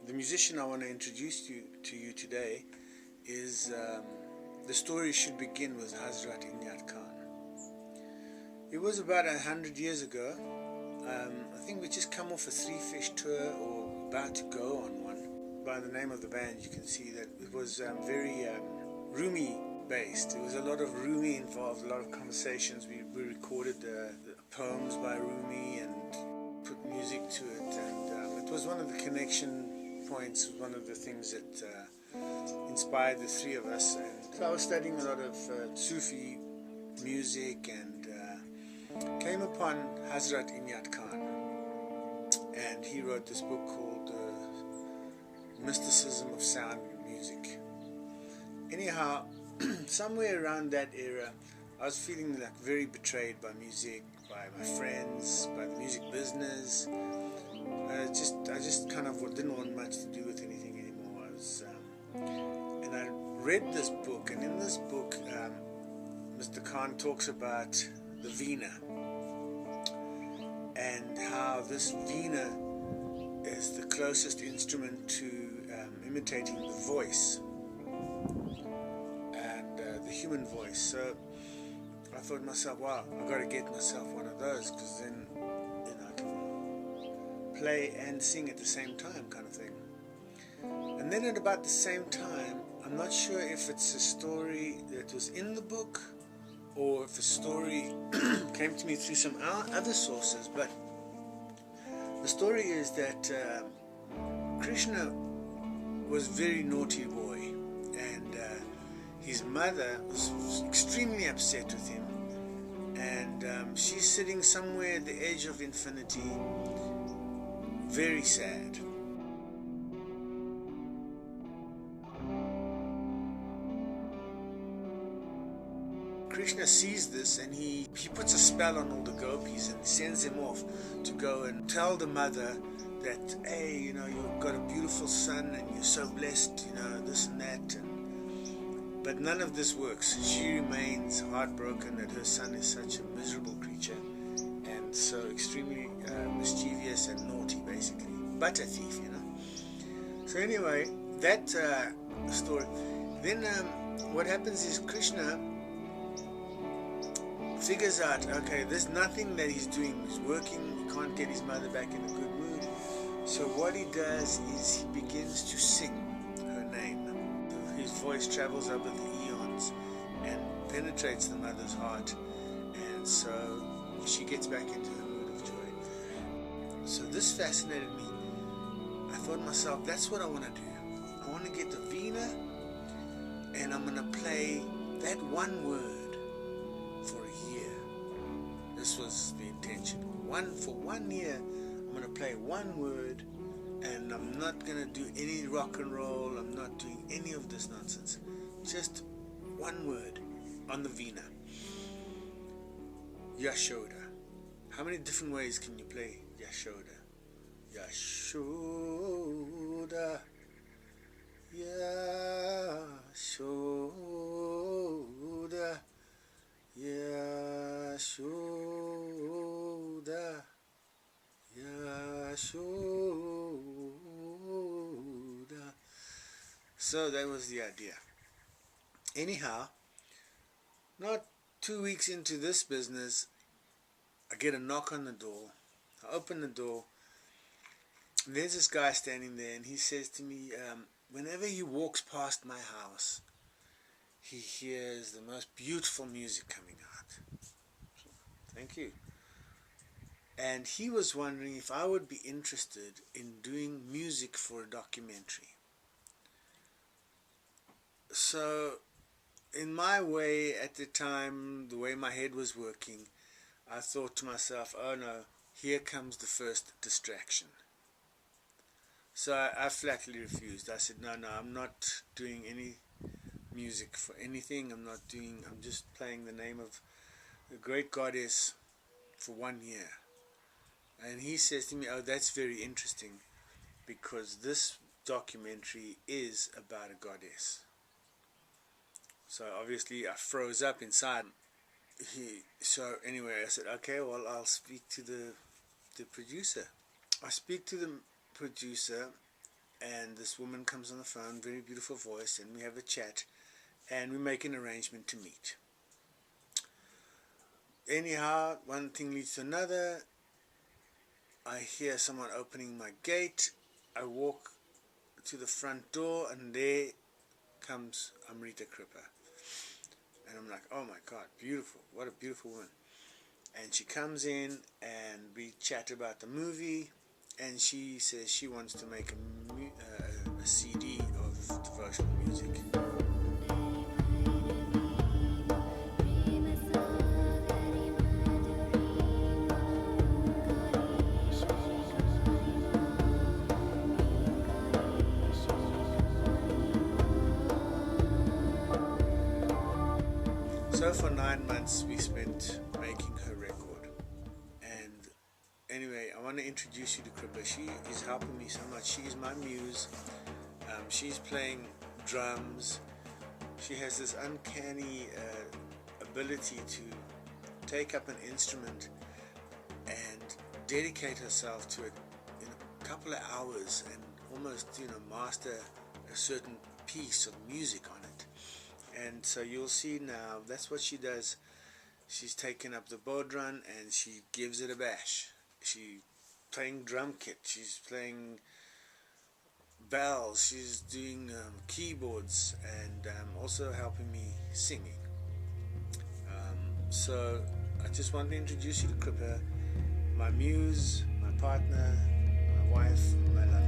The musician I want to introduce to you today is, the story should begin with Hazrat Inyat Khan. It was about 100 years ago. I think we just come off a three-fish tour, or about to go on one. By the name of the band, you can see that it was very Rumi based. There was a lot of Rumi involved, a lot of conversations. We recorded the poems by Rumi and put music to it, and it was one of the connection points, one of the things that inspired the three of us. And so I was studying a lot of Sufi music and came upon Hazrat Inyat Khan, and he wrote this book called Mysticism of Sound Music. Anyhow, somewhere around that era, I was feeling like very betrayed by music, by my friends, by the music business. I just kind of didn't want much to do with anything anymore. And I read this book, and in this book, Mr. Khan talks about the veena, and how this veena is the closest instrument to imitating the voice and the human voice. So I thought to myself, wow, I've got to get myself one of those, because then I can play and sing at the same time, kind of thing. And then at about the same time, I'm not sure if it's a story that was in the book or if the story came to me through some other sources, but the story is that Krishna was a very naughty boy, and his mother was extremely upset with him, and she's sitting somewhere at the edge of infinity, very sad. Krishna sees this, and he puts a spell on all the gopis and sends them off to go and tell the mother that, hey, you've got a beautiful son and you're so blessed, this and that. But none of this works. She remains heartbroken that her son is such a miserable creature and so extremely mischievous and naughty, basically. But a thief, So anyway, that story. Then what happens is Krishna figures out, okay, there's nothing that he's doing is working. He can't get his mother back in a good mood. So what he does is he begins to sing her name. His voice travels over the eons and penetrates the mother's heart, and so she gets back into her mood of joy. So this fascinated me. I thought to myself, that's what I want to do. I want to get the veena, and I'm going to play that one word for a year. This was the intention. For 1 year, I'm going to play one word, and I'm not going to do any rock and roll. I'm not doing any of this nonsense. Just one word on the veena. Yashoda. How many different ways can you play Yashoda? Yashoda. Yashoda. Yashoda, Yashoda. So that was the idea. Anyhow, not 2 weeks into this business, I get a knock on the door. I open the door, and there's this guy standing there, and he says to me, whenever he walks past my house, he hears the most beautiful music coming out. Thank you. And he was wondering if I would be interested in doing music for a documentary. So, in my way at the time, the way my head was working, I thought to myself, oh no, here comes the first distraction. So I flatly refused. I said, no, I'm not doing any music for anything. I'm just playing the name of the great goddess for 1 year. And he says to me, oh, that's very interesting, because this documentary is about a goddess. So obviously I froze up inside. So anyway, I said, okay, well, I'll speak to the producer. I speak to the producer, and this woman comes on the phone, very beautiful voice, and we have a chat, and we make an arrangement to meet. Anyhow, one thing leads to another. I hear someone opening my gate. I walk to the front door, and there comes Amritakripa. And I'm like, oh my God, beautiful, what a beautiful woman. And she comes in, and we chat about the movie, and she says she wants to make a CD of devotional music. So for 9 months we spent making her record. And anyway, I want to introduce you to Kripa. She is helping me so much. She is my muse. She's playing drums. She has this uncanny ability to take up an instrument and dedicate herself to it in a couple of hours and almost, master a certain piece of music on it. And so you'll see now, that's what she does. She's taken up the bodhran and she gives it a bash. She's playing drum kit, she's playing bells, she's doing keyboards, and also helping me singing. So I just want to introduce you to Kripa, my muse, my partner, my wife, my lover.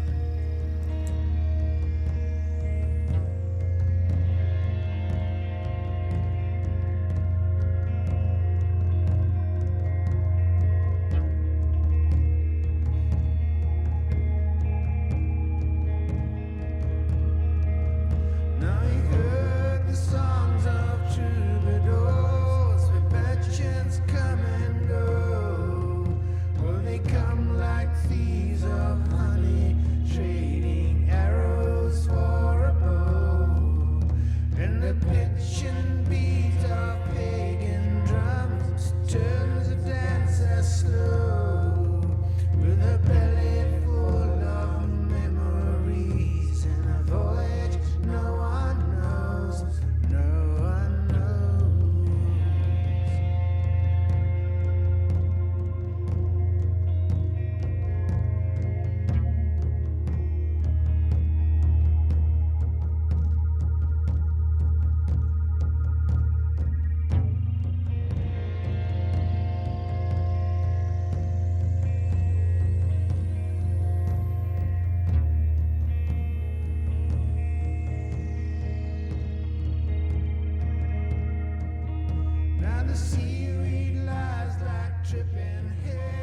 The seaweed lies like dripping hair.